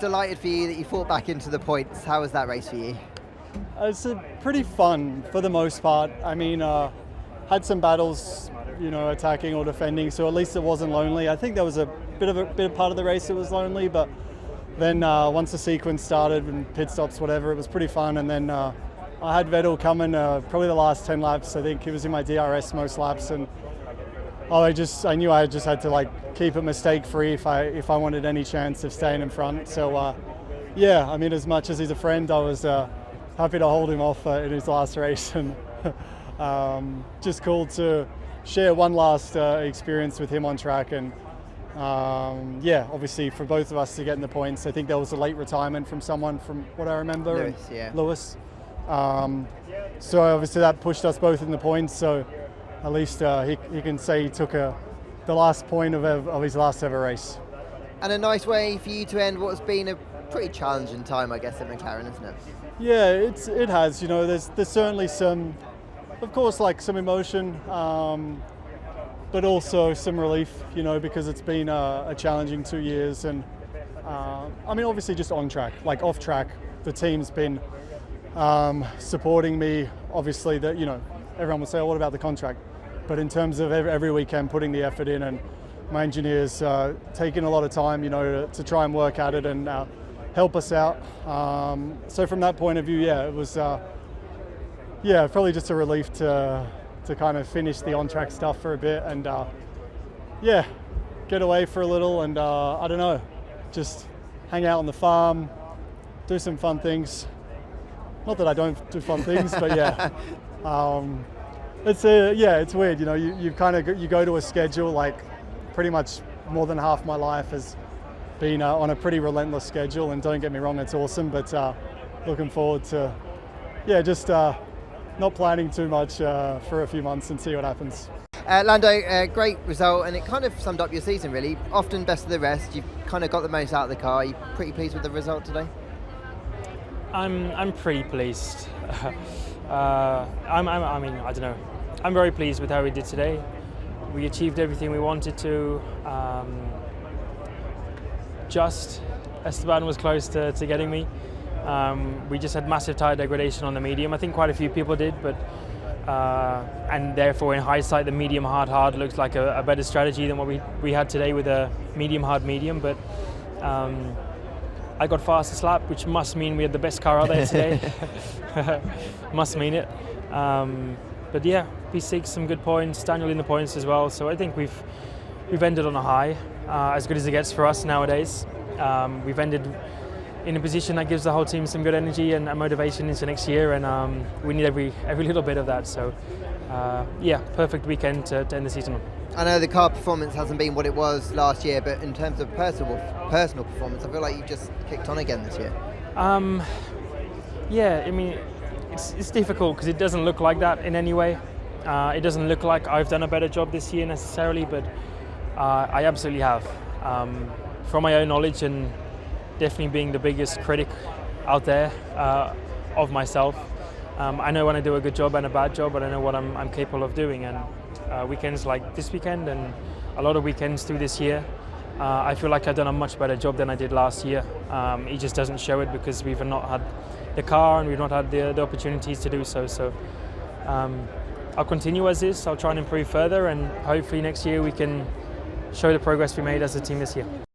Delighted for you that you fought back into the points. How was that race for you? It's pretty fun for the most part. I mean, had some battles, attacking or defending, so at least it wasn't lonely. I think there was a bit of part of the race that was lonely, but then once the sequence started and pit stops, whatever, it was pretty fun. And then I had Vettel coming probably the last 10 laps. I think he was in my DRS most laps, and I knew I just had to keep it mistake free if I wanted any chance of staying in front. So yeah, I mean, as much as he's a friend, I was happy to hold him off in his last race, and just cool to share one last experience with him on track. And yeah, obviously for both of us to get in the points. I think there was a late retirement from someone, from what I remember. Lewis, yeah. Lewis. So obviously that pushed us both in the points. So at least he can say he took the last point of his last ever race. And a nice way for you to end what's been a pretty challenging time, I guess, at McLaren, isn't it? Yeah, it has. There's certainly some, of course, some emotion, but also some relief, because it's been a challenging 2 years. And I mean, obviously just on track, off track, the team's been supporting me. Obviously that, everyone will say, oh, what about the contract? But in terms of every weekend putting the effort in, and my engineers taking a lot of time, to try and work at it and help us out. So from that point of view, yeah, it was probably just a relief to kind of finish the on-track stuff for a bit, and yeah, get away for a little, and I don't know, just hang out on the farm, do some fun things. Not that I don't do fun things, but yeah. It's weird, you go to a schedule, pretty much more than half my life has been on a pretty relentless schedule, and don't get me wrong, it's awesome, but looking forward to, just not planning too much for a few months and see what happens. Lando, great result, and it kind of summed up your season, really. Often best of the rest. You've kind of got the most out of the car. Are you pretty pleased with the result today? I'm pretty pleased. I don't know. I'm very pleased with how we did today. We achieved everything we wanted to. Just Esteban was close to getting me. We just had massive tyre degradation on the medium. I think quite a few people did, but and therefore in hindsight the medium hard looks like a better strategy than what we had today with a medium hard medium. But I got fastest lap, which must mean we had the best car out there today. Must mean it. But yeah, P6, some good points. Daniel in the points as well. So I think we've ended on a high, as good as it gets for us nowadays. We've ended in a position that gives the whole team some good energy and motivation into next year, and we need every little bit of that. So yeah, perfect weekend to end the season on. I know the car performance hasn't been what it was last year, but in terms of personal performance, I feel like you just kicked on again this year. Yeah, I mean, it's difficult because it doesn't look like that in any way. It doesn't look like I've done a better job this year necessarily, but I absolutely have. From my own knowledge, and definitely being the biggest critic out there of myself, I know when I do a good job and a bad job, but I know what I'm capable of doing. And weekends like this weekend and a lot of weekends through this year, I feel like I've done a much better job than I did last year. It just doesn't show it because we've not had the car and we've not had the opportunities to do so. So I'll continue as is. I'll try and improve further, and hopefully next year we can show the progress we made as a team this year.